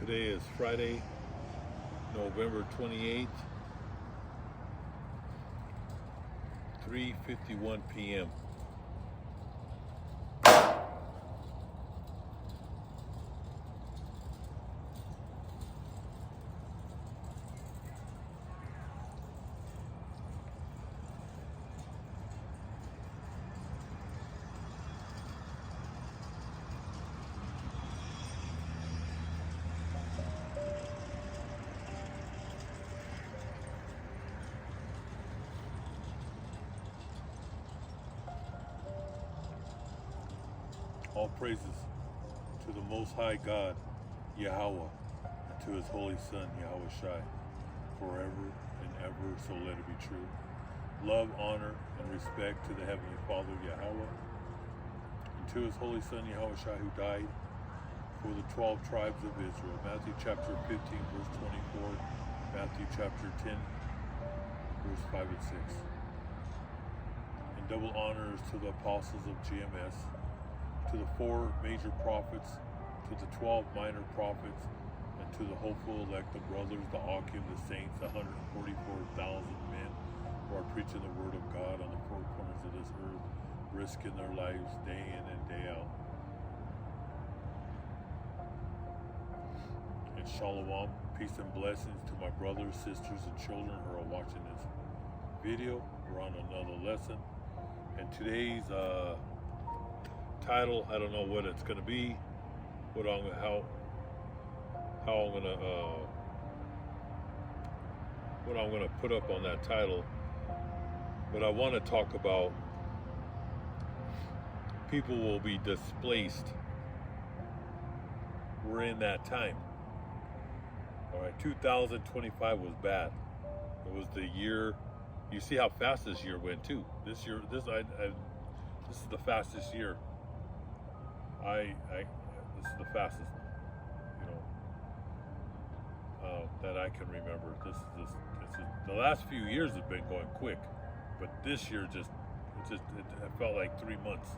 Today is Friday, November 28th, 3:51 p.m. All praises to the Most High God, Yahweh, and to His Holy Son, Yahweh Shai, forever and ever, so let it be true. Love, honor, and respect to the Heavenly Father, Yahweh, and to His Holy Son, Yahweh Shai, who died for the 12 tribes of Israel. Matthew chapter 15, verse 24, Matthew chapter 10, verse 5 and 6. And double honors to the apostles of GMS, to the 4 major prophets, to the 12 minor prophets, and to the hopeful elect, the brothers, the Akim, the saints, 144,000 men who are preaching the word of God on the 4 corners of this earth, risking their lives day in and day out. And shalom, peace and blessings to my brothers, sisters, and children who are watching this video. We're on another lesson, and today's title, I don't know what it's going to be, how I'm going to what I'm going to put up on that title. But I want to talk about people will be displaced. We're in that time. All right, 2025 was bad. It was the year. You see how fast this year went too. This is the fastest year. This is the fastest, that I can remember. This is the last few years have been going quick, but this year it felt like 3 months.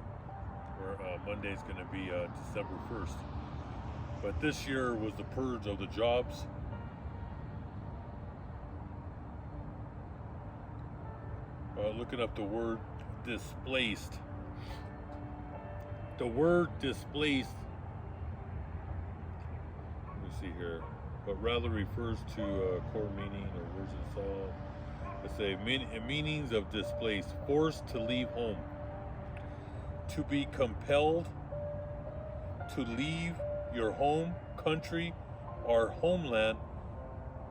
Where Monday's going to be December 1st, but this year was the purge of the jobs. Looking up the word displaced. The word displaced, let me see here, but rather refers to core meaning or words and so. Let's say meanings of displaced: forced to leave home, to be compelled to leave your home, country, or homeland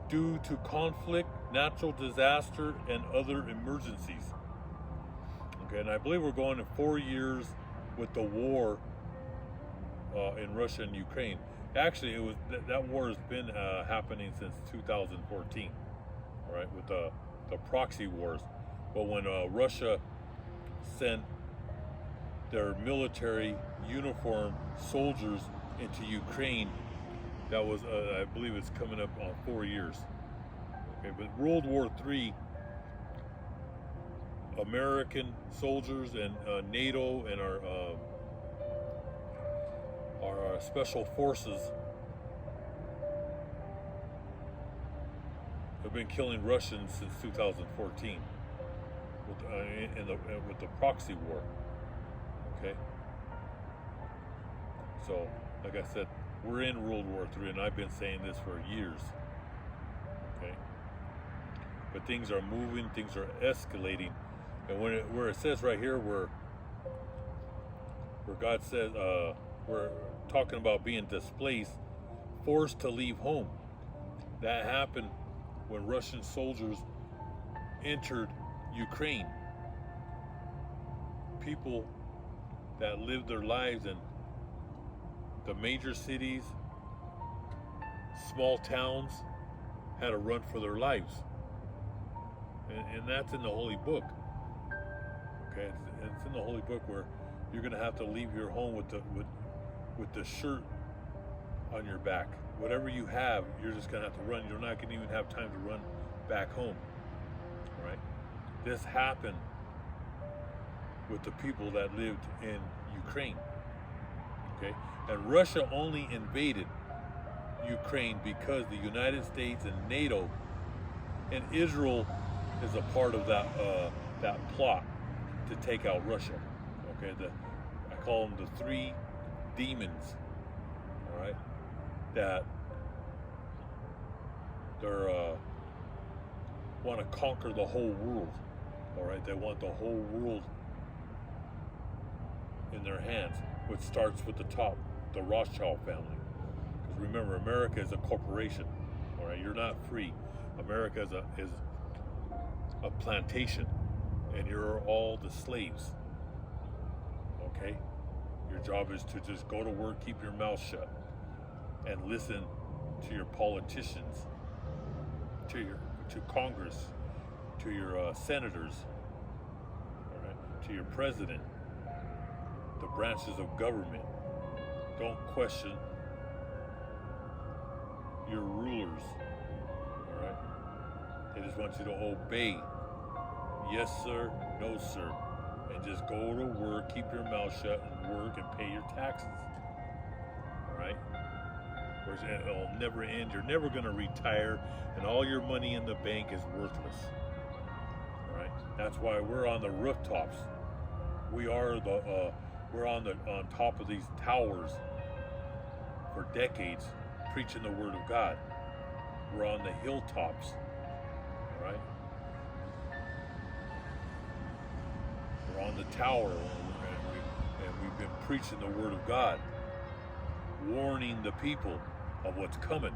due to conflict, natural disaster, and other emergencies. Okay, and I believe we're going to 4 years with the war in Russia and Ukraine. Actually, it was that war has been happening since 2014. All right, with the proxy wars. But when Russia sent their military uniform soldiers into Ukraine, that was I believe it's coming up on 4 years. Okay, but World War III, American soldiers and NATO and our special forces have been killing Russians since 2014 with the proxy war. Okay, so like I said, we're in World War III, and I've been saying this for years. Okay, but things are moving, things are escalating. And where it says right here, where God says, we're talking about being displaced, forced to leave home. That happened when Russian soldiers entered Ukraine. People that lived their lives in the major cities, small towns, had to run for their lives. And that's in the Holy Book. Okay, it's in the Holy Book where you're going to have to leave your home with the shirt on your back. Whatever you have, you're just going to have to run. You're not going to even have time to run back home. All right? This happened with the people that lived in Ukraine. Okay? And Russia only invaded Ukraine because the United States and NATO and Israel is a part of that plot to take out Russia. Okay, I call them the three demons. All right, that they're want to conquer the whole world. All right, they want the whole world in their hands, which starts with the top, the Rothschild family. Because remember, America is a corporation. All right, you're not free. America is a plantation, and you're all the slaves. Okay, your job is to just go to work, keep your mouth shut, and listen to your politicians, to Congress, to your senators, all right, to your president, the branches of government. Don't question your rulers, all right? They just want you to obey. Yes, sir, no, sir. And just go to work, keep your mouth shut, and work and pay your taxes, all right? It'll never end. You're never going to retire, and all your money in the bank is worthless. All right. That's why we're on the rooftops. We're on top of these towers for decades, preaching the word of God. We're on the hilltops. All right. We're on the tower, and we've been preaching the word of God, warning the people of what's coming.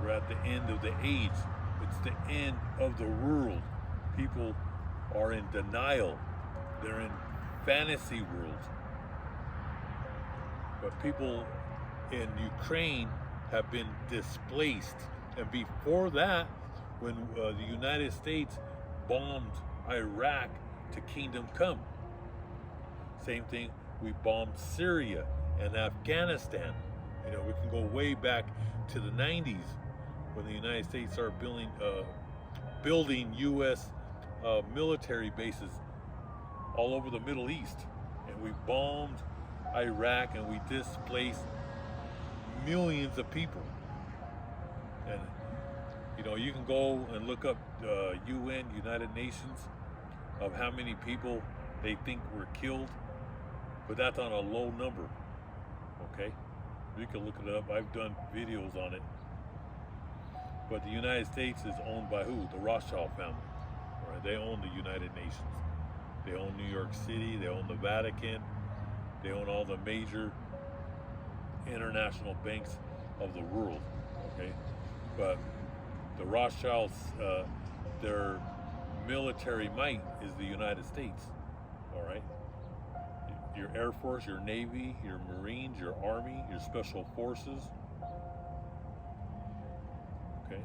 We're at the end of the age. It's the end of the world. People are in denial. They're in fantasy worlds. But people in Ukraine have been displaced. And before that, when the United States bombed Iraq to Kingdom Come, same thing, we bombed Syria and Afghanistan. You know, we can go way back to the 90s when the United States started building U.S. Military bases all over the Middle East. And we bombed Iraq, and we displaced millions of people. And, you know, you can go and look up UN, United Nations, of how many people they think were killed, but that's on a low number. Okay, you can look it up. I've done videos on it. But the United States is owned by who? The Rothschild family. Right? They own the United Nations. They own New York City. They own the Vatican. They own all the major international banks of the world. Okay, but the Rothschilds, their military might is the United States. All right. Your Air Force, your Navy, your Marines, your Army, your Special Forces. Okay.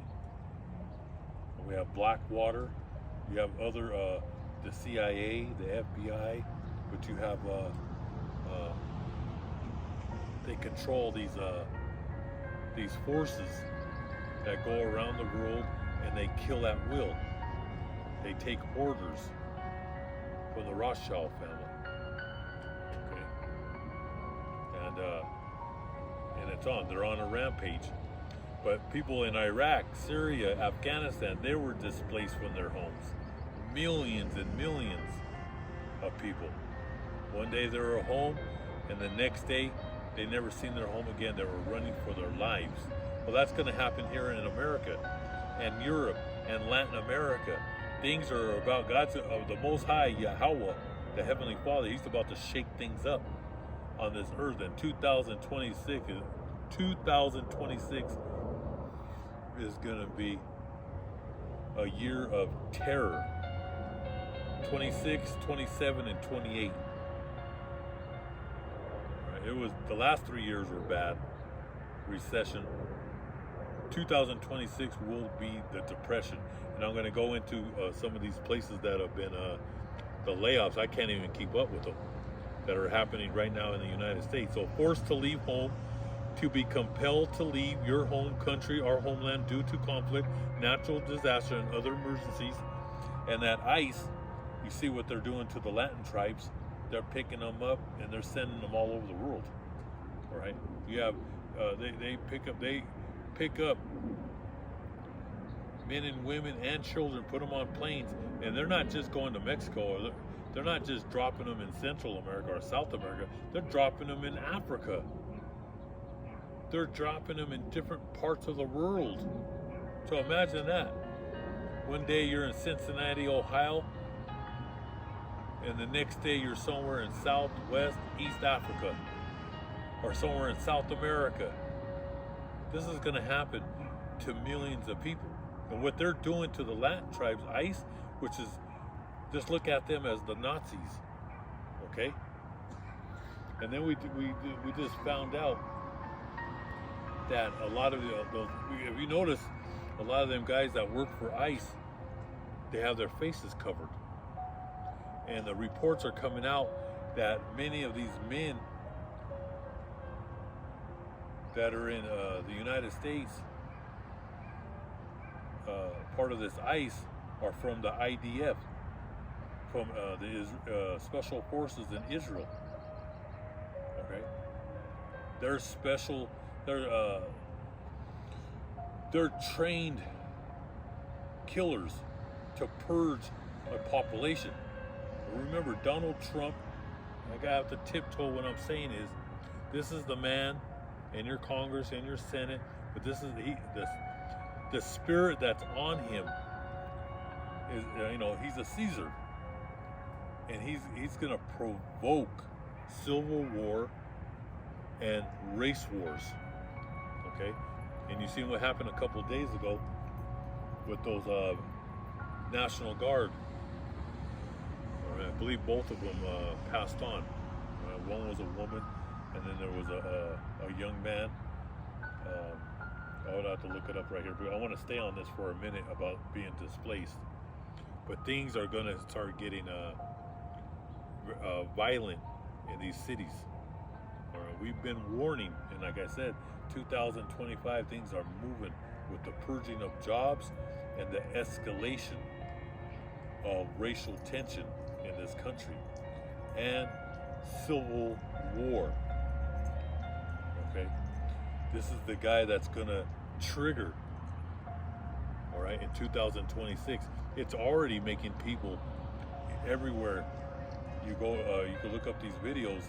And we have Blackwater. You have other, the CIA, the FBI, but you have, they control these forces that go around the world, and they kill at will. They take orders from the Rothschild family. And it's on. They're on a rampage. But people in Iraq, Syria, Afghanistan, they were displaced from their homes. Millions and millions of people. One day they were home, and the next day they never seen their home again. They were running for their lives. Well, that's going to happen here in America and Europe and Latin America. Things are about God's, the Most High, Yahweh, the Heavenly Father. He's about to shake things up on this earth. And 2026 is going to be a year of terror. 26, 27, and 28. It was, the last 3 years were bad. Recession. 2026 will be the depression. And I'm going to go into some of these places that have been the layoffs. I can't even keep up with them, that are happening right now in the United States. So forced to leave home, to be compelled to leave your home country, our homeland, due to conflict, natural disaster, and other emergencies. And that ICE, you see what they're doing to the Latin tribes. They're picking them up and they're sending them all over the world. All right, you have they pick up men and women and children, put them on planes, and they're not just going to Mexico, or they're not just dropping them in Central America or South America. They're dropping them in Africa. They're dropping them in different parts of the world. So imagine that. One day you're in Cincinnati, Ohio, and the next day you're somewhere in Southwest East Africa, or somewhere in South America. This is going to happen to millions of people. And what they're doing to the Latin tribes, ICE, which is, just look at them as the Nazis, okay? And then we just found out that a lot of those, if you notice, a lot of them guys that work for ICE, they have their faces covered. And the reports are coming out that many of these men that are in the United States, part of this ICE, are from the IDF, from the Special Forces in Israel. Okay, they're special. They're trained killers to purge a population. Remember, Donald Trump, I have to tiptoe what I'm saying is, this is the man in your Congress and your Senate, but this is the spirit that's on him is, he's a Caesar, and he's gonna provoke civil war and race wars. Okay, and you seen what happened a couple of days ago with those National Guard. I believe both of them passed on. One was a woman, and then there was a young man. I would have to look it up right here, but I want to stay on this for a minute about being displaced. But things are going to start getting violent in these cities. All right, we've been warning, and like I said, 2025 things are moving with the purging of jobs and the escalation of racial tension in this country and civil war. Okay, this is the guy that's gonna trigger, all right, in 2026. It's already making people everywhere you go. You can look up these videos,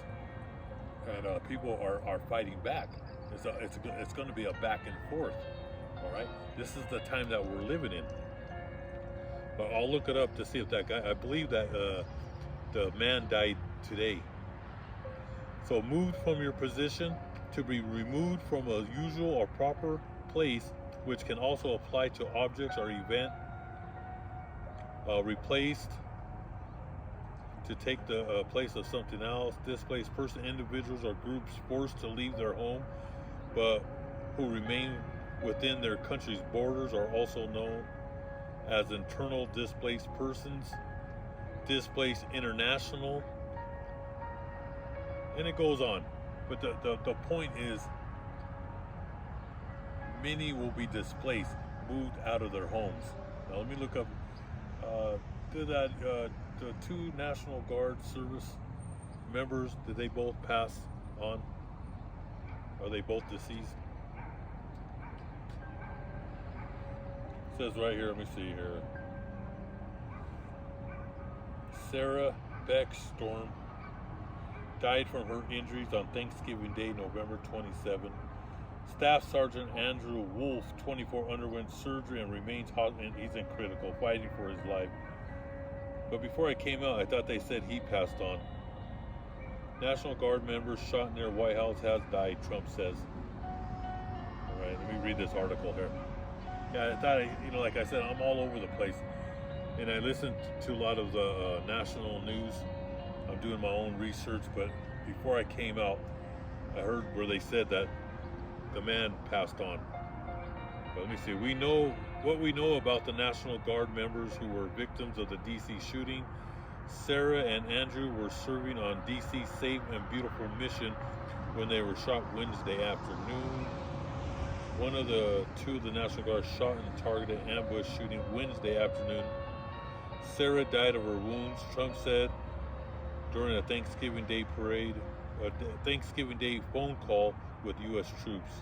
and people are fighting back. It's going to be a back and forth. All right, this is the time that we're living in. But I'll look it up to see if that guy. I believe that the man died today. So moved from your position, to be removed from a usual or proper place, which can also apply to objects or event. Replaced, to take the place of something else. Displaced person, individuals or groups forced to leave their home, but who remain within their country's borders, are also known as internal displaced persons. Displaced international, and it goes on. But the point is, many will be displaced, moved out of their homes. Now let me look up. Did that the two National Guard service members, did they both pass on? Are they both deceased? It says right here, let me see here. Sarah Beck Storm died from her injuries on Thanksgiving Day, November 27. Staff Sergeant Andrew Wolf, 24, underwent surgery and remains hot, and he's in critical, fighting for his life. But before I came out, I thought they said he passed on. National Guard members shot near White House has died, Trump says. All right, let me read this article here. Yeah, I thought, like I said, I'm all over the place. And I listened to a lot of the national news. I'm doing my own research, but before I came out, I heard where they said that the man passed on. But let me see. What we know about the National Guard members who were victims of the DC shooting. Sarah and Andrew were serving on DC's Safe and Beautiful mission when they were shot Wednesday afternoon. One of the two of the National Guard shot in a targeted ambush shooting Wednesday afternoon. Sarah died of her wounds, Trump said during a Thanksgiving Day parade a Thanksgiving Day phone call with U.S. troops.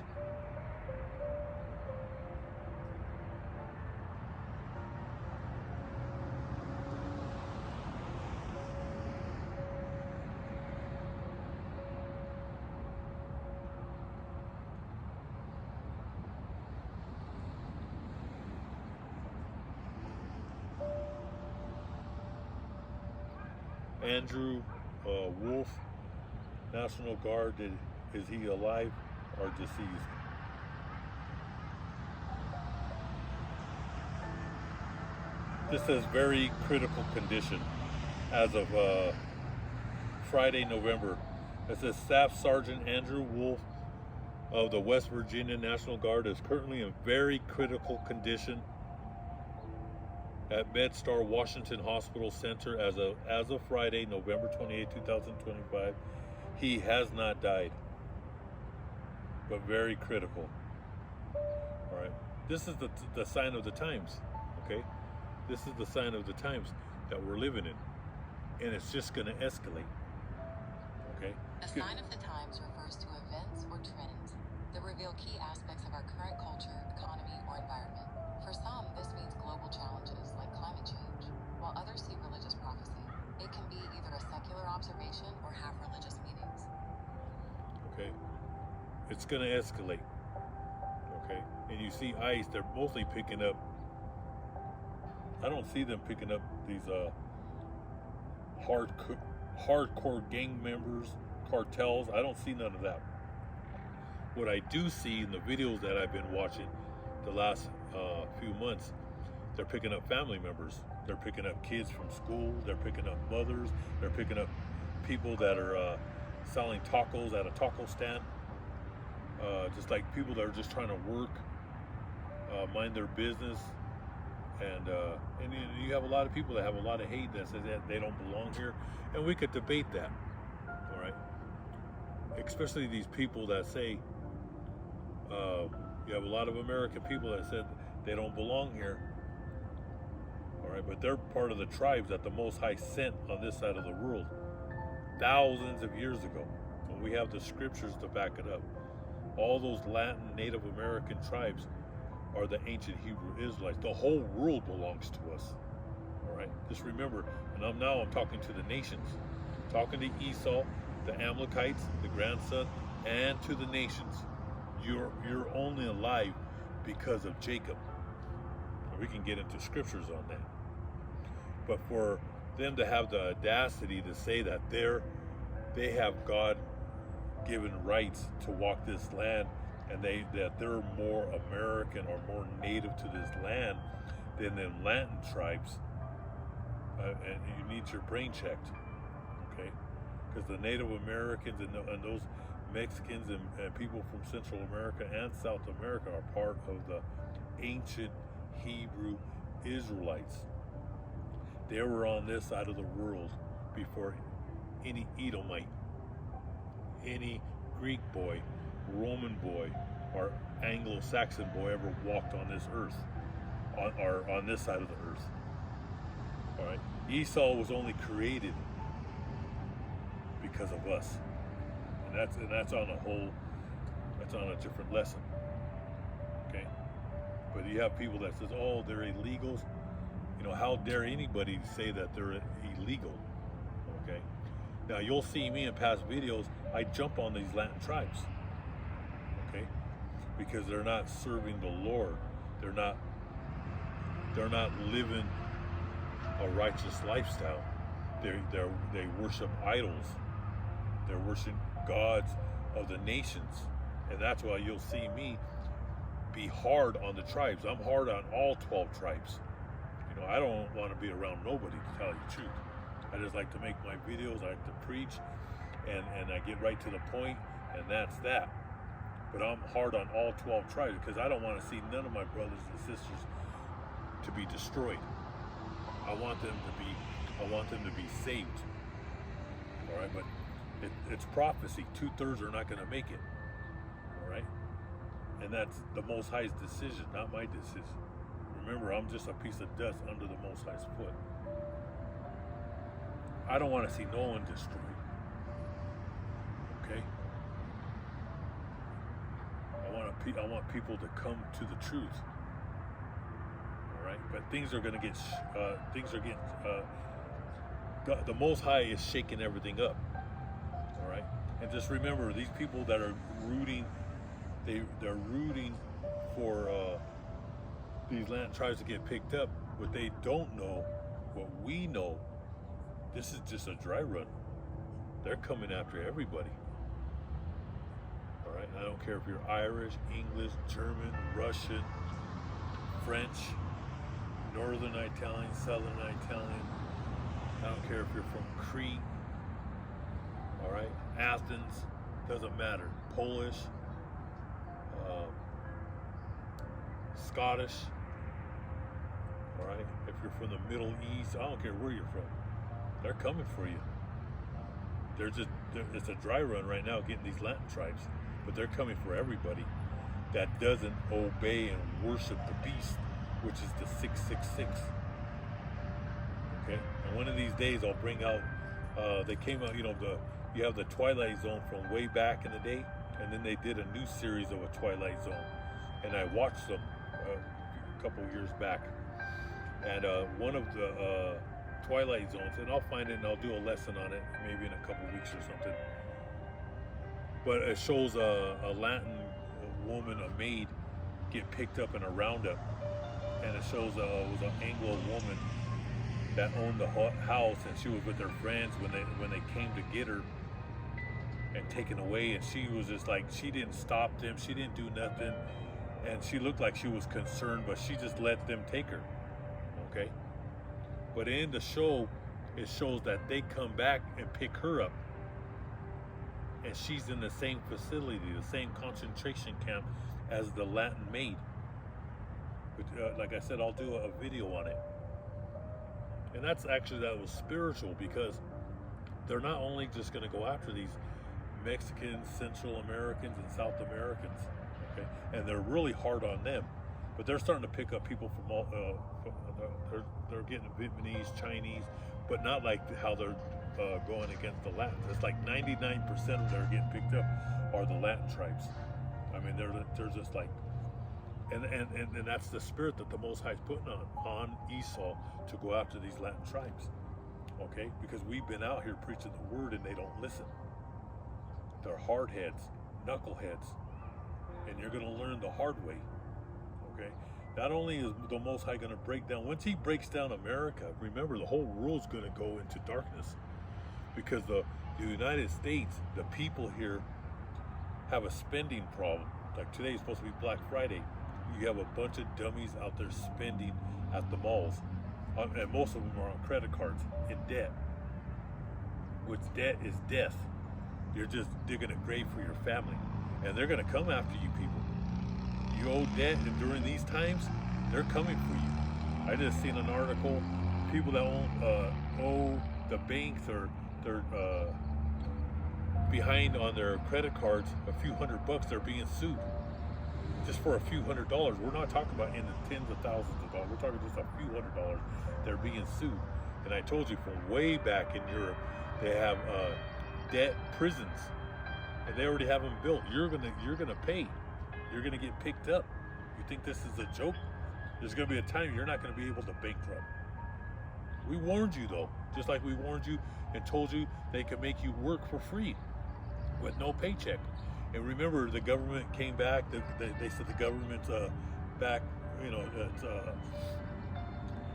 Andrew Wolf, National Guard, is he alive or deceased? This says very critical condition as of Friday, November. It says Staff Sergeant Andrew Wolf of the West Virginia National Guard is currently in very critical condition at MedStar Washington Hospital Center as of Friday, November 28, 2025. He has not died, but very critical. All right, this is the sign of the times. Okay, this is the sign of the times that we're living in, and it's just going to escalate. Okay. A sign of the times refers to events or trends that reveal key aspects of our current culture, economy, or environment. For some, this means global challenges like climate change, while others see religious prophecy. It can be either a secular observation or have religious meanings. Okay. It's going to escalate. Okay. And you see ICE, they're mostly picking up, I don't see them picking up these hardcore gang members, cartels. I don't see none of that. What I do see in the videos that I've been watching the last few months, they're picking up family members. They're picking up kids from school. They're picking up mothers. They're picking up people that are selling tacos at a taco stand. Just like people that are just trying to work, mind their business. And you have a lot of people that have a lot of hate that says that they don't belong here. And we could debate that, all right? Especially these people that say, you have a lot of American people that said they don't belong here, all right? But they're part of the tribes that the Most High sent on this side of the world thousands of years ago. And we have the scriptures to back it up. All those Latin Native American tribes are the ancient Hebrew Israelites. The whole world belongs to us. All right. Just remember, and I'm talking to the nations, talking to Esau, the Amalekites, the grandson, and to the nations. You're only alive because of Jacob. And we can get into scriptures on that. But for them to have the audacity to say that they have God given rights to walk this land, and that they're more American or more native to this land than the Latin tribes, and you need your brain checked, okay? Because the Native Americans and those Mexicans and people from Central America and South America are part of the ancient Hebrew Israelites. They were on this side of the world before any Edomite, any Greek boy, Roman boy, or Anglo-Saxon boy ever walked on this earth, on this side of the earth. All right, Esau was only created because of us, and that's on a different lesson. Okay, but you have people that says, oh, they're illegals. You know, how dare anybody say that they're illegal? Okay, now you'll see me in past videos. I jump on these Latin tribes. Okay, because they're not serving the Lord. They're not living a righteous lifestyle. They worship idols. They're worshiping gods of the nations, and that's why you'll see me be hard on the tribes. I'm hard on all 12 tribes. You know, I don't want to be around nobody, to tell you the truth. I just like to make my videos. I like to preach, and I get right to the point, and that's that. But I'm hard on all 12 tribes because I don't want to see none of my brothers and sisters to be destroyed. I want them to be saved. All right, but it's prophecy. 2/3 are not going to make it. All right, and that's the Most High's decision, not my decision. Remember, I'm just a piece of dust under the Most High's foot. I don't want to see no one destroyed. Okay. I want people to come to the truth. All right. But things are going to get. The Most High is shaking everything up. All right. And just remember, these people that are rooting, they're rooting for these land tribes to get picked up. What they don't know, what we know, this is just a dry run. They're coming after everybody. All right. I don't care if you're Irish, English, German, Russian, French, Northern Italian, Southern Italian. I don't care if you're from Crete. All right, Athens, doesn't matter. Polish, Scottish. All right, if you're from the Middle East, I don't care where you're from. They're coming for you. It's a dry run right now getting these Latin tribes, but they're coming for everybody that doesn't obey and worship the beast, which is the 666. Okay, and one of these days I'll bring out. They came out, you have the Twilight Zone from way back in the day, and then they did a new series of a Twilight Zone, and I watched them a couple years back. And one of the Twilight Zones, and I'll find it and I'll do a lesson on it maybe in a couple weeks or something. But it shows a Latin woman, a maid, get picked up in a roundup, and it shows it was an Anglo woman that owned the house, and she was with her friends when they came to get her and taken away, and she was just like, she didn't stop them, she didn't do nothing, and she looked like she was concerned, but she just let them take her. Okay, but in the show it shows that they come back and pick her up, and she's in the same facility, the same concentration camp as the Latin maid. But like I said, I'll do a video on it. And that was spiritual, because they're not only just going to go after these Mexicans, Central Americans, and South Americans, okay, and they're really hard on them, but they're starting to pick up people from all. They're getting Vietnamese, Chinese, but not like how they're going against the Latins. It's like 99% of them that are getting picked up are the Latin tribes. I mean, they're just like. And that's the spirit that the Most High is putting on Esau to go after these Latin tribes, okay? Because we've been out here preaching the word and they don't listen. They're hard heads, knuckleheads, and you're going to learn the hard way, okay? Not only is the Most High going to break down, once he breaks down America, remember the whole world's going to go into darkness, because the United States, the people here have a spending problem. Like today is supposed to be Black Friday. You have a bunch of dummies out there spending at the malls, and most of them are on credit cards in debt, which debt is death. You're just digging a grave for your family, and they're going to come after you people. You owe debt, and during these times, they're coming for you. I just seen an article, people that owe the banks, or they're behind on their credit cards a few $100, they're being sued. Just for a few $100. We're not talking about in the tens of thousands of dollars. We're talking just a few $100. They're being sued. And I told you from way back in Europe, they have debt prisons, and they already have them built. You're gonna pay. You're gonna get picked up. You think this is a joke? There's gonna be a time you're not gonna be able to bankrupt. We warned you though, just like we warned you and told you they could make you work for free with no paycheck. And remember, the government came back. They said the government's back.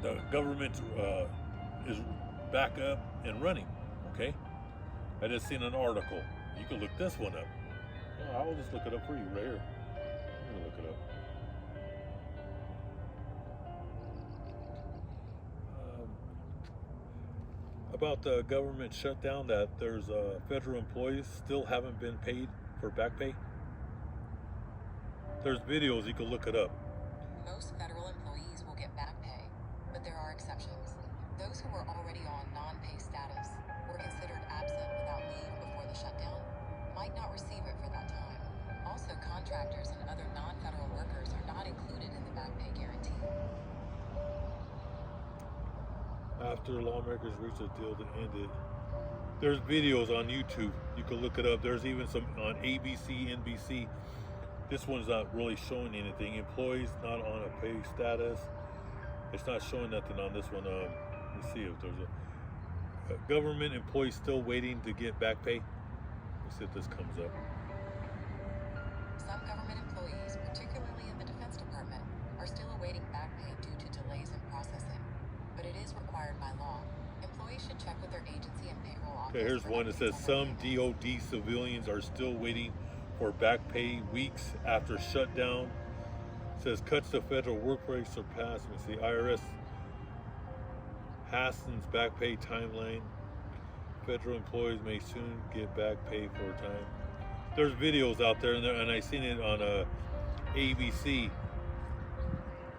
The government is back up and running. Okay, I just seen an article. You can look this one up. Oh, I'll just look it up for you right here. I'm gonna look it up. About the government shutdown, that there's federal employees still haven't been paid for back pay. There's videos, you can look it up. Most federal employees will get back pay, but there are exceptions. Those who were already on non-pay status or considered absent without leave before the shutdown might not receive it for that time. Also, contractors and other non-federal workers are not included in the back pay guarantee. After lawmakers reached a deal that ended There's videos on YouTube. You can look it up. There's even some on ABC, NBC. This one's not really showing anything. Employees not on a pay status. It's not showing nothing on this one. Let's see if there's a government employee still waiting to get back pay. Let's see if this comes up. Some government employees, particularly in the Defense Department, are still awaiting back pay due to delays in processing, but it is required by law. Employees should check with their agency and payroll office. Okay, here's one that says some DoD civilians are still waiting for back pay weeks after shutdown. It says cuts to federal workforce surpass. Let me see. IRS hastens back pay timeline. Federal employees may soon get back pay for a time. There's videos out there, and I seen it on ABC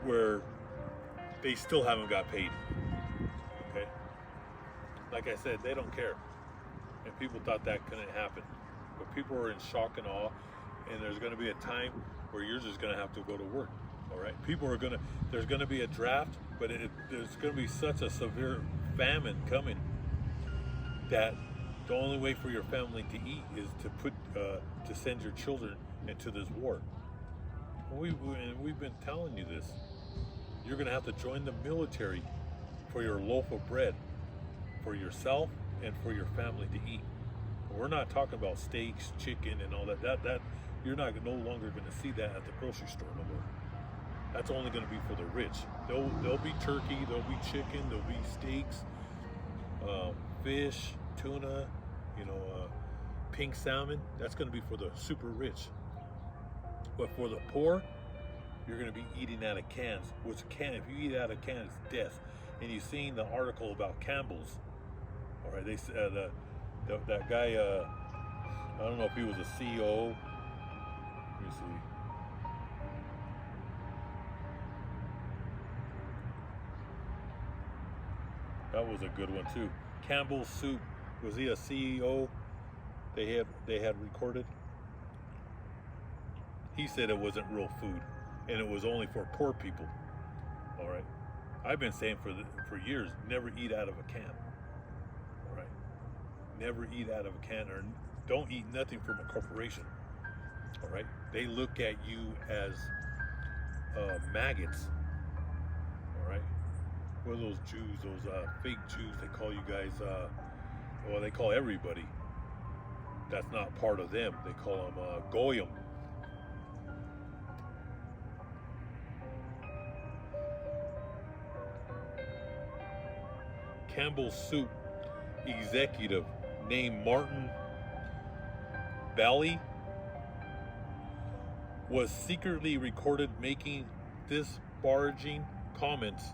where they still haven't got paid. Okay, like I said, they don't care, and people thought that couldn't happen, but people are in shock and awe. And there's going to be a time where you're just going to have to go to work. All right, people are gonna. There's going to be a draft, but there's going to be such a severe famine coming that the only way for your family to eat is to send your children into this war. We've been telling you this. You're going to have to join the military for your loaf of bread, for yourself and for your family to eat. We're not talking about steaks, chicken, and all that. That you're no longer going to see that at the grocery store no more. That's only going to be for the rich. There'll be turkey, there'll be chicken, there'll be steaks, fish, tuna, pink salmon. That's going to be for the super rich. But for the poor, you're going to be eating out of cans. If you eat out of cans, it's death. And you've seen the article about Campbell's. All right, they said that guy. I don't know if he was a CEO. Let me see. That was a good one too. Campbell's Soup. Was he a CEO? They had recorded. He said it wasn't real food, and it was only for poor people. All right. I've been saying for years, never eat out of a can. All right. Never eat out of a can, or don't eat nothing from a corporation. All right. They look at you as maggots. All right. What are those Jews, those fake Jews? They call you guys. Well, they call everybody that's not part of them. They call them goyim. Campbell's Soup executive named Martin Bally was secretly recorded making disparaging comments,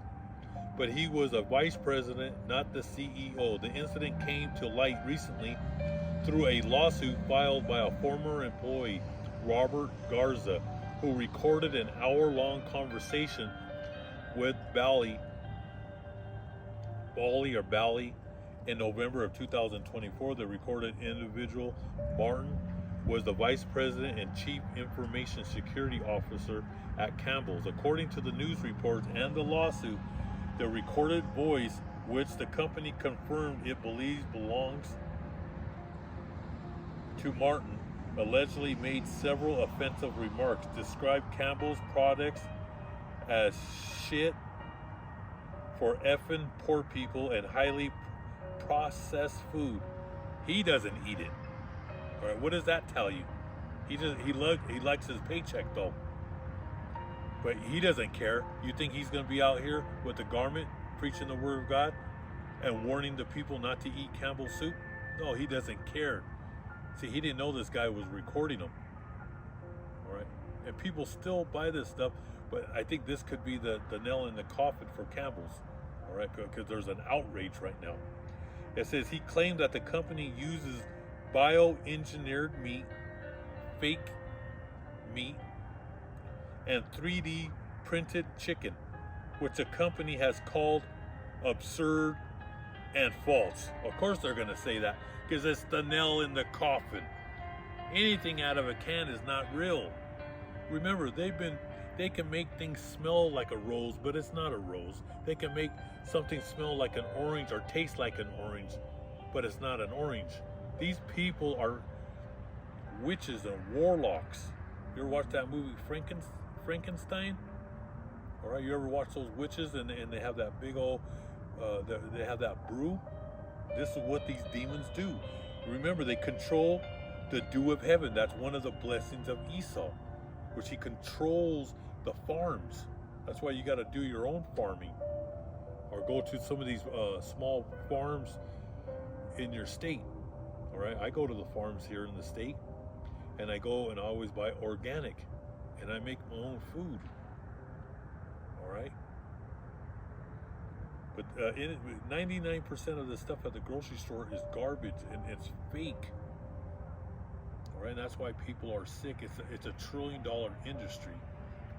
but he was a vice president, not the CEO. The incident came to light recently through a lawsuit filed by a former employee, Robert Garza, who recorded an hour-long conversation with Bally in November of 2024. The recorded individual, Martin, was the vice president and chief information security officer at Campbell's. According to the news reports and the lawsuit, the recorded voice, which the company confirmed it believes belongs to Martin, allegedly made several offensive remarks, described Campbell's products as shit for effing poor people and highly processed food. He doesn't eat it. All right, what does that tell you? He likes his paycheck though, but he doesn't care. You think he's going to be out here with the garment preaching the word of God and warning the people not to eat Campbell's soup? No, he doesn't care. See, he didn't know this guy was recording him. All right, and people still buy this stuff, but I think this could be the nail in the coffin for Campbell's. All right, because there's an outrage right now. It says he claimed that the company uses bioengineered meat, fake meat, and 3D printed chicken, which the company has called absurd and false. Of course they're going to say that, because it's the nail in the coffin. Anything out of a can is not real. Remember, they can make things smell like a rose, but it's not a rose. They can make something smell like an orange or taste like an orange, but it's not an orange. These people are witches and warlocks. You ever watch that movie Frankenstein? All right, you ever watch those witches and they have that big old, they have that brew? This is what these demons do. Remember, they control the dew of heaven. That's one of the blessings of Esau, which he controls the farms. That's why you got to do your own farming, or go to some of these small farms in your state. All right, I go to the farms here in the state, and I go and I always buy organic, and I make my own food. All right, but 99% of the stuff at the grocery store is garbage and it's fake. All right, and that's why people are sick. It's a $1 trillion industry.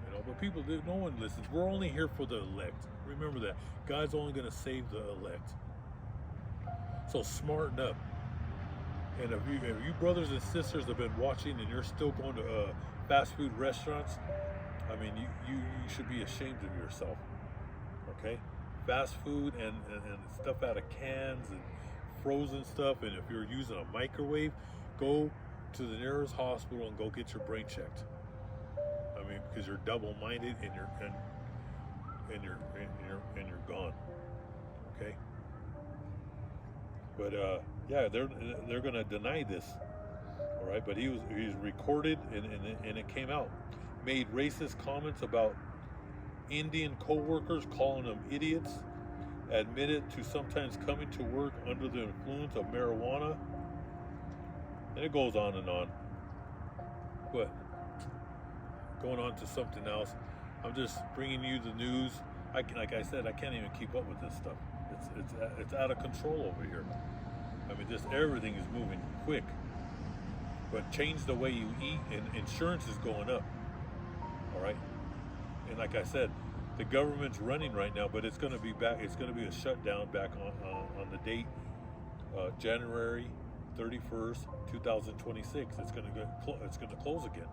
You know, but people, no one listens. We're only here for the elect. Remember that. God's only going to save the elect. So smarten up. And if you brothers and sisters have been watching and you're still going to fast food restaurants, I mean, you should be ashamed of yourself. Okay? Fast food and stuff out of cans and frozen stuff. And if you're using a microwave, go to the nearest hospital and go get your brain checked. I mean, because you're double-minded and you're gone. Okay. But yeah, they're gonna deny this. All right. But he's recorded and it came out. Made racist comments about Indian co-workers, calling them idiots. Admitted to sometimes coming to work under the influence of marijuana. And it goes on and on. But going on to something else, I'm just bringing you the news. Like I said, I can't even keep up with this stuff. It's out of control over here. I mean, just everything is moving quick. But change the way you eat, and insurance is going up. All right, and like I said, the government's running right now, but it's going to be back. It's going to be a shutdown back on the date January 31st, 2026. It's going to close again.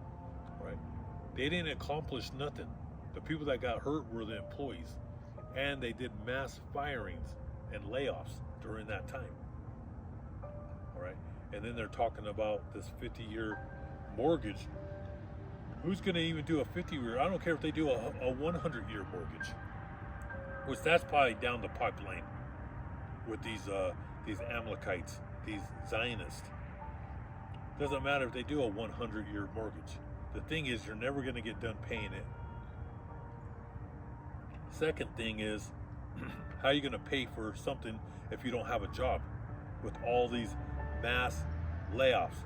Right? They didn't accomplish nothing. The people that got hurt were the employees, and they did mass firings and layoffs during that time. All right, and then they're talking about this 50-year mortgage. Who's going to even do a 50-year? I don't care if they do a 100-year mortgage, which that's probably down the pipeline with these Amalekites, these Zionists. Doesn't matter if they do a 100-year mortgage. The thing is, you're never going to get done paying it. Second thing is, how are you going to pay for something if you don't have a job? With all these mass layoffs,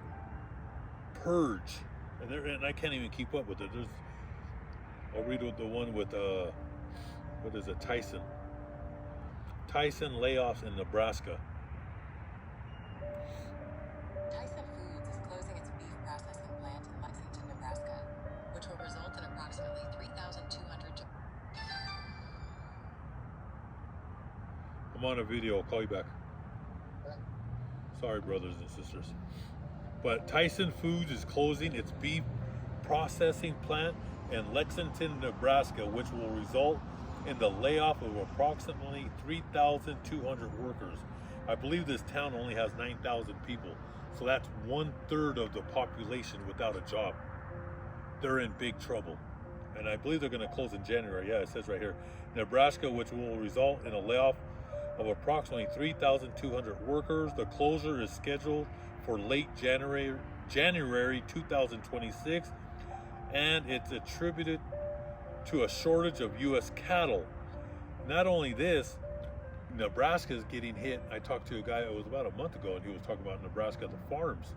purge, and I can't even keep up with it. I'll read the one with what is it? Tyson layoffs in Nebraska. Tyson Foods is closing its beef processing plant in Lexington, Nebraska, which will result in approximately 3,200 jobs. I'm on a video. I'll call you back. Sorry, brothers and sisters. But Tyson Foods is closing its beef processing plant in Lexington, Nebraska, which will result in the layoff of approximately 3,200 workers. I believe this town only has 9,000 people, so that's 1/3 of the population without a job. They're in big trouble. And I believe they're going to close in January. Yeah, it says right here. Nebraska, which will result in a layoff of approximately 3,200 workers. The closure is scheduled for late January 2026, and it's attributed to a shortage of U.S. cattle. Not only this, Nebraska is getting hit. I talked to a guy, it was about a month ago, and he was talking about Nebraska, the farms,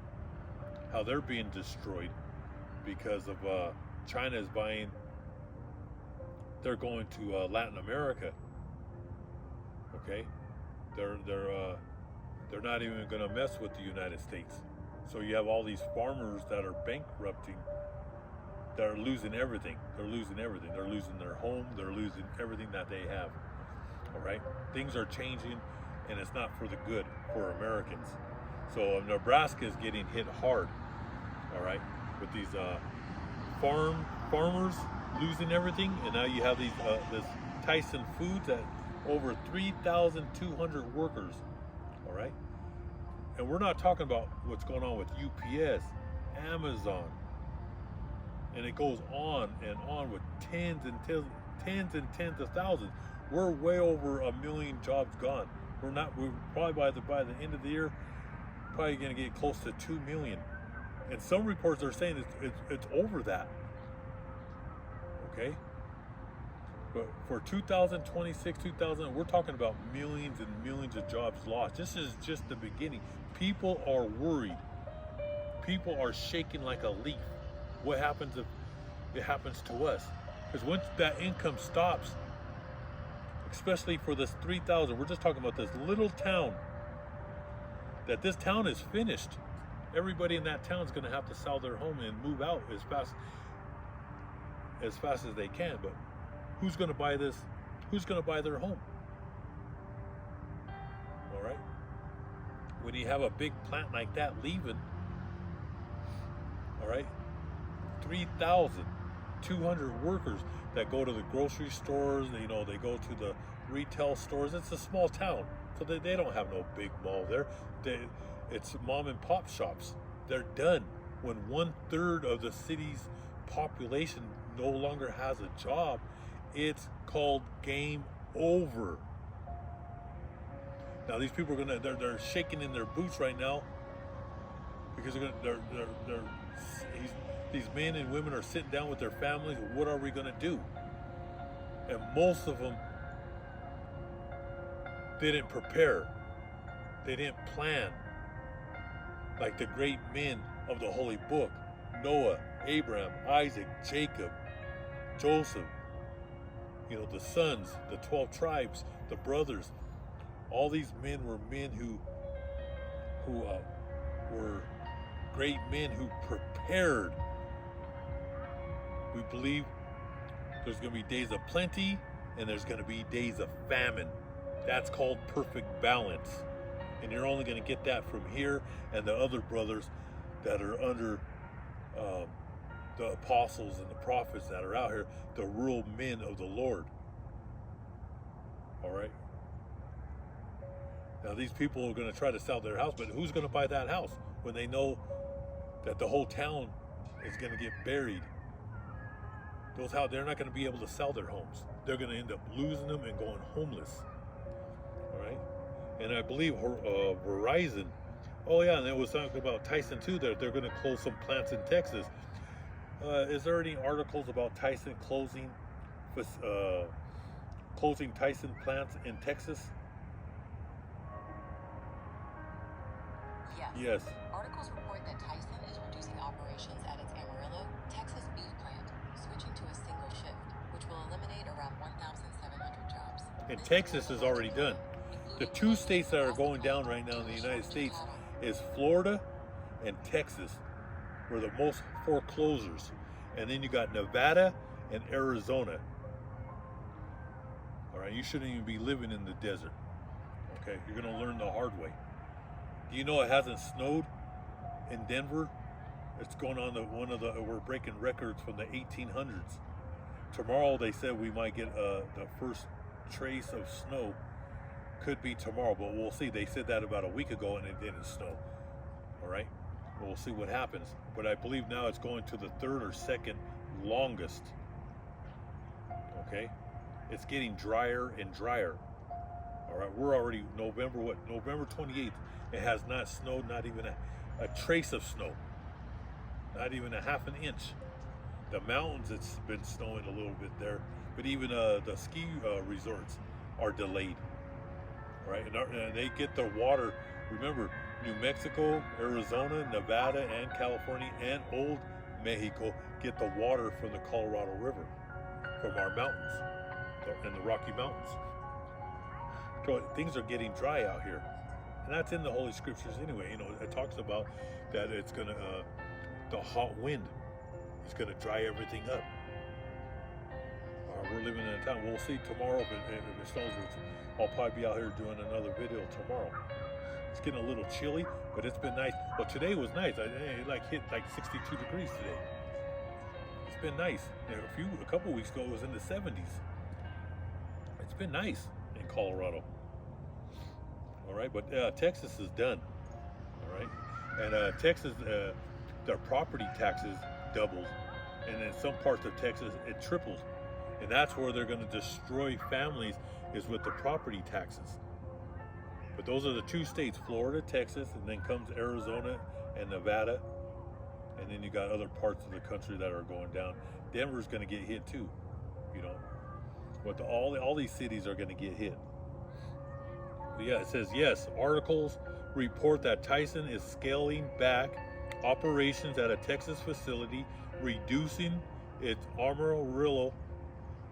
how they're being destroyed because of China is buying. They're going to Latin America. Okay, they're not even going to mess with the United States. So you have all these farmers that are bankrupting, that are losing everything. They're losing everything. They're losing their home. They're losing everything that they have. All right, things are changing, and it's not for the good for Americans. So Nebraska is getting hit hard. All right, with these farmers losing everything, and now you have these this Tyson Foods that over 3,200 workers. All right, And we're not talking about what's going on with UPS, Amazon, and it goes on and on with tens and tens of thousands. We're way over 1 million jobs gone. We're probably by the end of the year, probably going to get close to 2 million. And some reports are saying it's over that. Okay? But for 2026, we're talking about millions and millions of jobs lost. This is just the beginning. People are worried. People are shaking like a leaf. What happens if it happens to us? Because once that income stops, especially for this 3,000, we're just talking about this little town, that this town is finished. Everybody in that town is going to have to sell their home and move out as fast as they can. But who's going to buy this? Who's going to buy their home? All right. When you have a big plant like that leaving, all right, 3,200 workers that go to the grocery stores, they go to the retail stores. It's a small town, so they don't have no big mall there. It's mom and pop shops. They're done. When 1/3 of the city's population no longer has a job, it's called game over. Now these people are they're shaking in their boots right now because these men and women are sitting down with their families. What are we going to do? And most of them didn't prepare. They didn't plan. Like the great men of the Holy Book: Noah, Abraham, Isaac, Jacob, Joseph. The sons, the 12 tribes, the brothers. All these men were men who were great men who prepared. We believe there's going to be days of plenty and there's going to be days of famine. That's called perfect balance. And you're only going to get that from here and the other brothers that are under the apostles and the prophets that are out here, the real men of the Lord. All right. Now these people are going to try to sell their house, but who's going to buy that house when they know that the whole town is going to get buried? They're not going to be able to sell their homes. They're going to end up losing them and going homeless. All right. And I believe Verizon. Oh yeah, and it was talking about Tyson too. They're going to close some plants in Texas. Is there any articles about Tyson closing Tyson plants in Texas? Yes. Articles report that Tyson is reducing operations at its Amarillo, Texas beef plant, switching to a single shift, which will eliminate around 1,700 jobs. And Texas is already done. The two states that are going down right now in the United States is Florida and Texas, were the most foreclosures. And then you got Nevada and Arizona. All right, you shouldn't even be living in the desert. Okay, you're going to learn the hard way. Do you know it hasn't snowed in Denver? It's going on we're breaking records from the 1800s. Tomorrow they said we might get the first trace of snow. Could be tomorrow, but we'll see. They said that about a week ago and it didn't snow. All right, we'll see what happens. But I believe now it's going to the third or second longest. Okay, it's getting drier and drier. All right, we're already November 28th. It has not snowed, not even a trace of snow, not even a half an inch. The mountains, it's been snowing a little bit there, but even the ski resorts are delayed. All right, and they get their water. Remember, New Mexico, Arizona, Nevada, and California, and Old Mexico get the water from the Colorado River, from our mountains, and the Rocky Mountains. So things are getting dry out here. And that's in the Holy Scriptures anyway. It talks about that it's going to, the hot wind is going to dry everything up. We're living in a time. We'll see tomorrow if it snows. I'll probably be out here doing another video tomorrow. It's getting a little chilly, but it's been nice. Well, today was nice. It hit 62 degrees today. It's been nice. A couple weeks ago, it was in the 70s. It's been nice in Colorado. All right, but Texas is done. right? And Texas, their property taxes doubled, and in some parts of Texas it triples, and that's where they're going to destroy families, is with the property taxes. But those are the two states, Florida, Texas, and then comes Arizona and Nevada, and then you got other parts of the country that are going down. Denver's going to get hit too, you know. But all these cities are going to get hit. But yeah, it says yes. Articles report that Tyson is scaling back operations at a Texas facility, reducing its Amarillo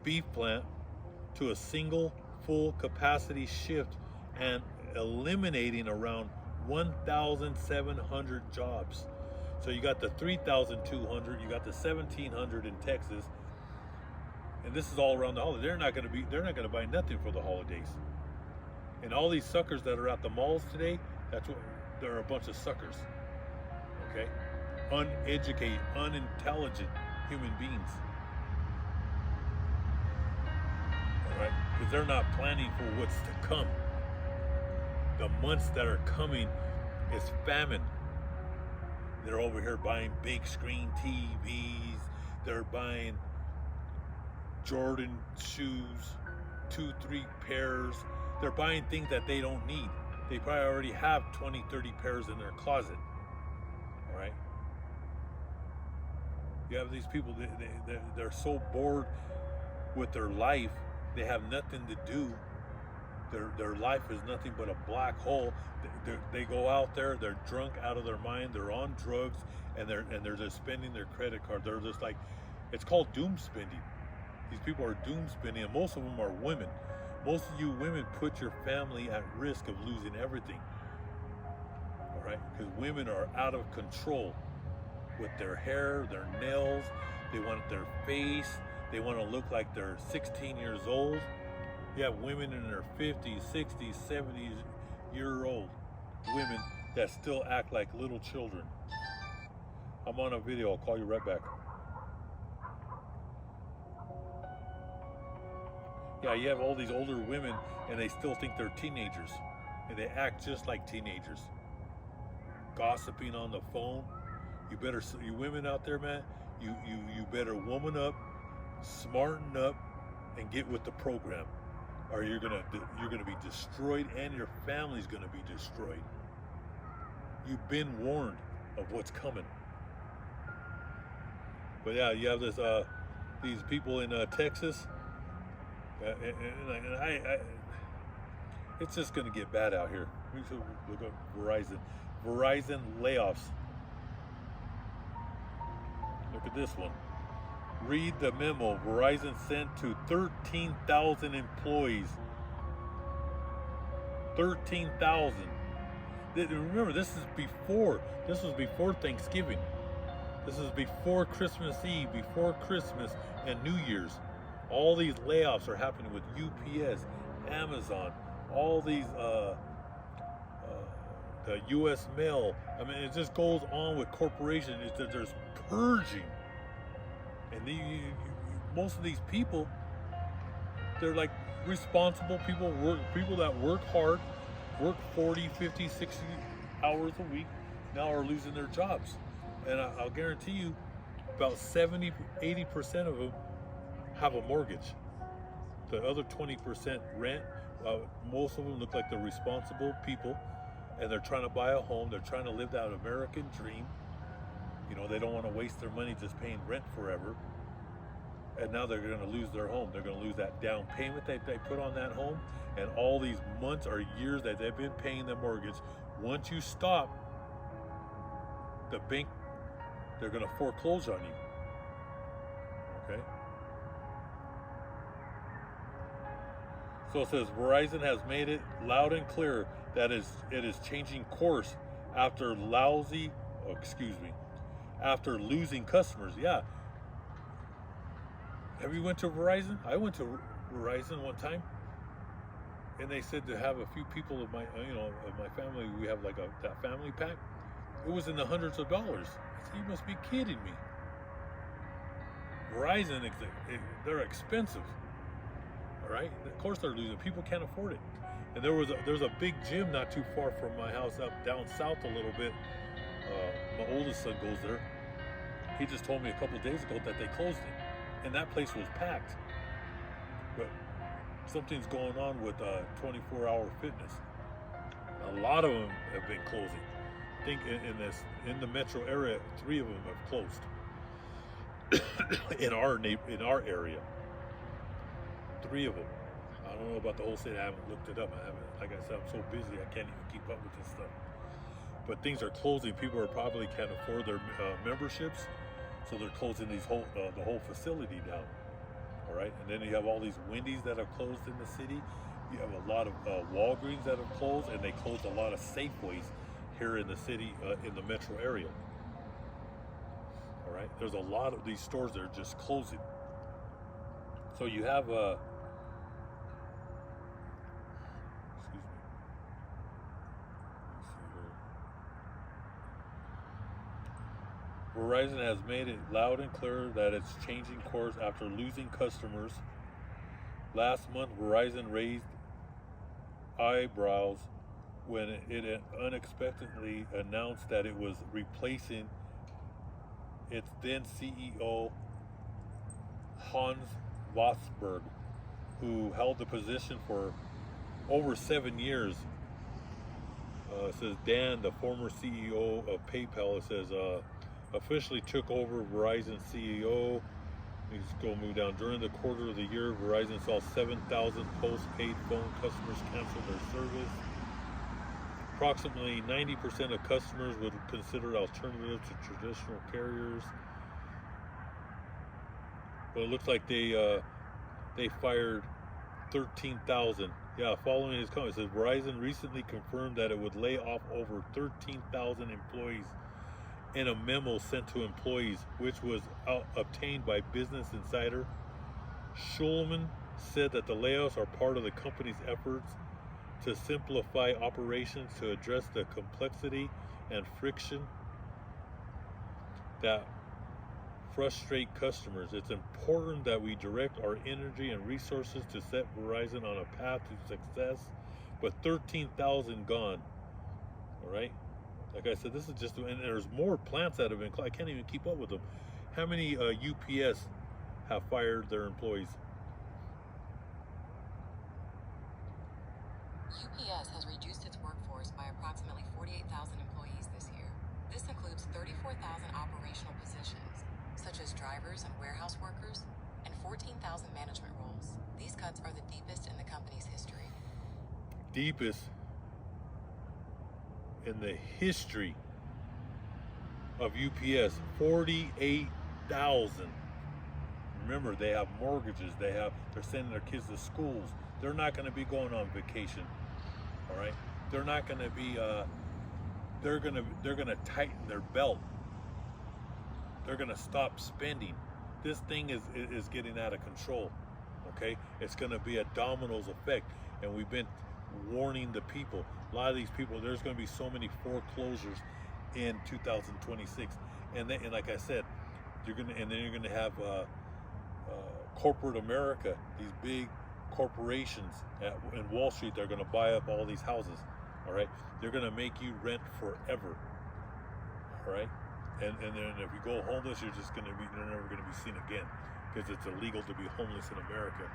beef plant to a single full capacity shift and eliminating around 1,700 jobs. So you got the 3,200, you got the 1,700 in Texas, and this is all around the holiday. They're not going to buy nothing for the holidays. And all these suckers that are at the malls today, they're a bunch of suckers. Okay, uneducated, unintelligent human beings. All right, because they're not planning for what's to come. The months that are coming is famine. They're over here buying big screen TVs. They're buying Jordan shoes, 2-3 pairs. They're buying things that they don't need. They probably already have 20-30 pairs in their closet. All right. You have these people, they're so bored with their life, they have nothing to do. Their life is nothing but a black hole. They go out there, they're drunk out of their mind, they're on drugs, and they're just spending their credit card. They're just like, it's called doom spending. These people are doom spending, and most of them are women. Most of you women put your family at risk of losing everything. All right, because women are out of control with their hair, their nails. They want their face. They want to look like they're 16 years old. You have women in their 50s, 60s, 70s year old women that still act like little children. I'm on a video. I'll call you right back. Yeah, you have all these older women and they still think they're teenagers. And they act just like teenagers. Gossiping on the phone. You women out there, man, you better woman up, smarten up, and get with the program. Or you're gonna be destroyed, and your family's gonna be destroyed. You've been warned of what's coming. But yeah, you have these people in Texas, and I it's just gonna get bad out here. We should look at Verizon layoffs. Look at this one. Read the memo Verizon sent to 13,000 employees. 13,000. Remember, this was before Thanksgiving. This is before Christmas Eve, before Christmas and New Year's. All these layoffs are happening with UPS, Amazon, all these, the U.S. Mail. I mean, it just goes on with corporations. It's that there's purging. And most of these people, they're like responsible people, people that work hard, work 40, 50, 60 hours a week, now are losing their jobs. And I'll guarantee you, about 70, 80% of them have a mortgage. The other 20% rent. Most of them look like they're responsible people, and they're trying to buy a home. They're trying to live that American dream. You know, they don't want to waste their money just paying rent forever. And now they're going to lose their home. They're going to lose that down payment that they put on that home, and all these months or years that they've been paying the mortgage. Once you stop, the bank, they're going to foreclose on you. Okay? So it says Verizon has made it loud and clear that it is changing course after after losing customers. Yeah. Have you went to Verizon? I went to Verizon one time, and they said to have a few people of my family. We have like that family pack. It was in the hundreds of dollars. I said, you must be kidding me. Verizon, they're expensive. All right, of course they're losing. People can't afford it. And there's a big gym not too far from my house, up down south a little bit. My oldest son goes there. He just told me a couple of days ago that they closed it, and that place was packed. But something's going on with 24-hour fitness. A lot of them have been closing. I think in the metro area, 3 of them have closed. in our area, 3 of them. I don't know about the whole state. I haven't looked it up. Like I said, I'm so busy I can't even keep up with this stuff. But things are closing. People are probably can't afford their memberships, so they're closing the whole facility down. All right, and then you have all these Wendy's that are closed in the city. You have a lot of Walgreens that have closed, and they closed a lot of Safeways here in the city, in the metro area. All right, there's a lot of these stores that are just closing. So you have Verizon has made it loud and clear that it's changing course after losing customers. Last month, Verizon raised eyebrows when it unexpectedly announced that it was replacing its then CEO, Hans Vosberg, who held the position for over 7 years. It says Dan, the former CEO of PayPal, it says, officially took over Verizon CEO. Let's go move down. During the quarter of the year, Verizon saw 7,000 postpaid phone customers cancel their service. Approximately 90% of customers would consider alternatives to traditional carriers. But it looks like they fired 13,000. Yeah, following his comment, it says Verizon recently confirmed that it would lay off over 13,000 employees in a memo sent to employees, which was obtained by Business Insider. Schulman said that the layoffs are part of the company's efforts to simplify operations to address the complexity and friction that frustrate customers. It's important that we direct our energy and resources to set Verizon on a path to success, but 13,000 gone. All right. Like I said, this is just, and there's more plants that have been, I can't even keep up with them. How many UPS have fired their employees? UPS has reduced its workforce by approximately 48,000 employees this year. This includes 34,000 operational positions, such as drivers and warehouse workers, and 14,000 management roles. These cuts are the deepest in the company's history. Deepest in the history of UPS, 48,000. Remember, they have mortgages. They're sending their kids to schools. They're not going to be going on vacation. All right, they're not going to be. They're going to tighten their belt. They're going to stop spending. This thing is getting out of control. Okay, it's going to be a dominoes effect, and we've been warning the people. A lot of these people, there's going to be so many foreclosures in 2026, and like I said, then you're going to have corporate America, these big corporations in Wall Street. They're going to buy up all these houses. All right, they're going to make you rent forever. All right, and then if you go homeless, you're never going to be seen again, because it's illegal to be homeless in America.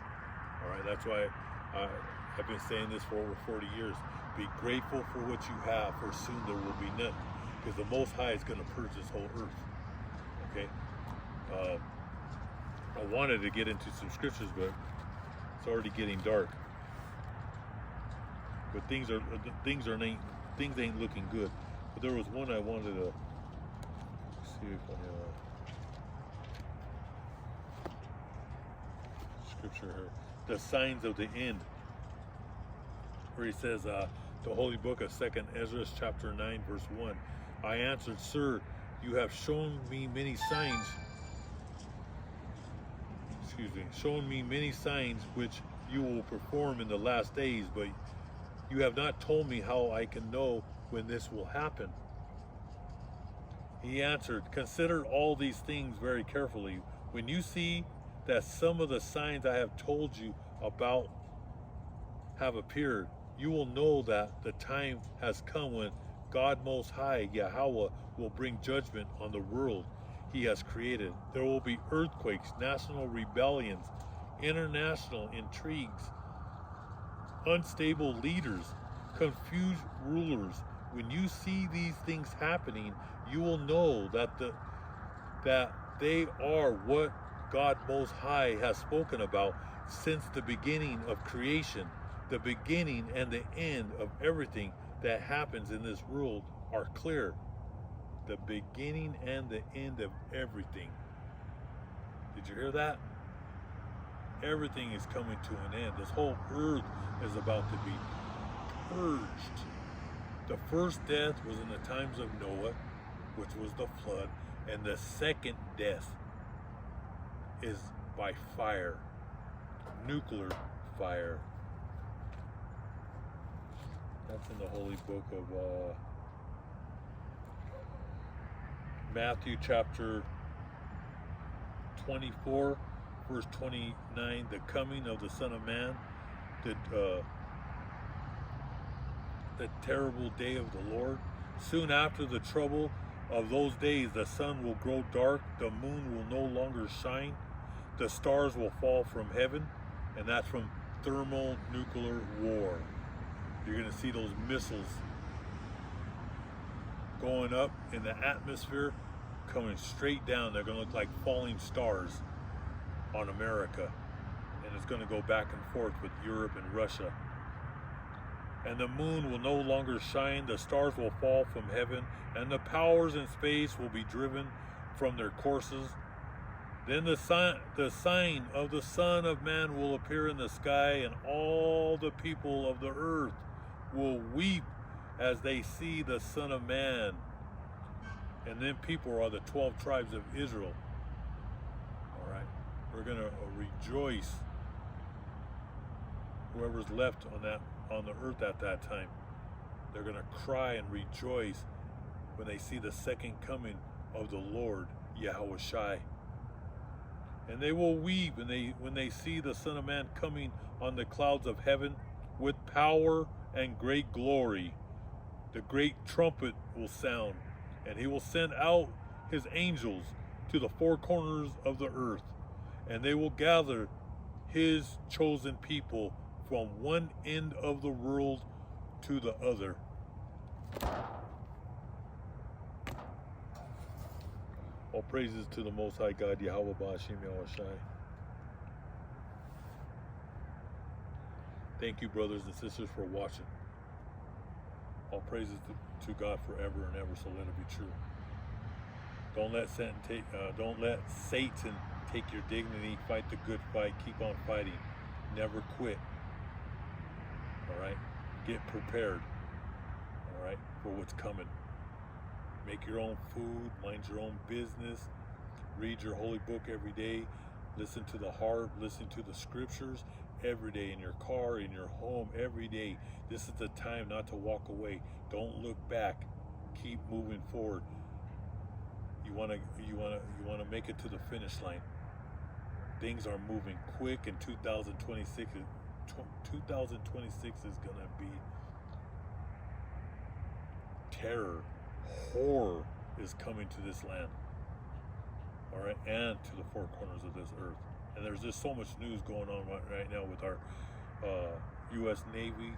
All right, that's why I've been saying this for over 40 years. Be grateful for what you have, for soon there will be none, because the Most High is going to purge this whole earth. Okay. I wanted to get into some scriptures, but it's already getting dark. But things ain't looking good. But there was one I wanted to see if I scripture here. The signs of the end, where he says, the holy book of 2nd Ezra, chapter 9, verse 1. I answered, Sir, you have shown me many signs. Shown me many signs which you will perform in the last days, but you have not told me how I can know when this will happen. He answered, consider all these things very carefully. When you see that some of the signs I have told you about have appeared, you will know that the time has come when God Most High, Yahweh, will bring judgment on the world He has created. There will be earthquakes, national rebellions, international intrigues, unstable leaders, confused rulers. When you see these things happening, you will know that they are what God Most High has spoken about since the beginning of creation. The beginning and the end of everything that happens in this world are clear. The beginning and the end of everything. Did you hear that? Everything is coming to an end. This whole earth is about to be purged. The first death was in the times of Noah, which was the flood, and the second death is by fire, nuclear fire. That's in the holy book of Matthew chapter 24, verse 29, the coming of the Son of Man, the terrible day of the Lord. Soon after the trouble of those days, the sun will grow dark, the moon will no longer shine, the stars will fall from heaven, and that's from thermonuclear war. You're going to see those missiles going up in the atmosphere, coming straight down. They're going to look like falling stars on America, and it's going to go back and forth with Europe and Russia. And the moon will no longer shine, the stars will fall from heaven, and the powers in space will be driven from their courses. Then the sign of the Son of Man will appear in the sky, and all the people of the earth will weep as they see the Son of Man. And then people are the 12 tribes of Israel. All right, we're going to rejoice. Whoever's left on the earth at that time, they're going to cry and rejoice when they see the second coming of the Lord Yahweh Shai. And they will weep when they see the Son of Man coming on the clouds of heaven with power and great glory. The great trumpet will sound, and He will send out His angels to the four corners of the earth, and they will gather His chosen people from one end of the world to the other. All praises to the Most High God, Yahweh Ba'ashim Yahweh Shai. Thank you, brothers and sisters, for watching. All praises to God forever and ever, so let it be true. Don't let Satan take your dignity. Fight the good fight. Keep on fighting. Never quit. All right? Get prepared. All right? For what's coming. Make your own food. Mind your own business. Read your holy book every day. Listen to the harp. Listen to the scriptures every day, in your car, in your home, every day. This is the time not to walk away. Don't look back. Keep moving forward. You want to make it to the finish line. Things are moving quick, and 2026 is going to be terror, horror is coming to this land. All right, and to the four corners of this earth. And there's just so much news going on right now with our U.S. Navy,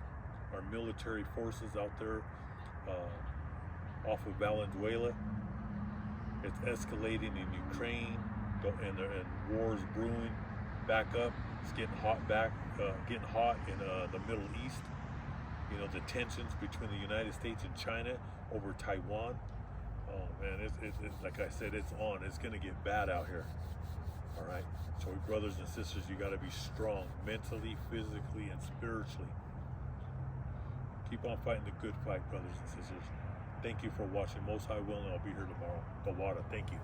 our military forces out there off of Valenzuela. It's escalating in Ukraine, and wars brewing back up. It's getting hot in the Middle East. You know, the tensions between the United States and China over Taiwan. Oh man, it's like I said, it's on. It's going to get bad out here. All right. So, brothers and sisters, you got to be strong mentally, physically, and spiritually. Keep on fighting the good fight, brothers and sisters. Thank you for watching. Most High willing, I'll be here tomorrow. The water. Thank you.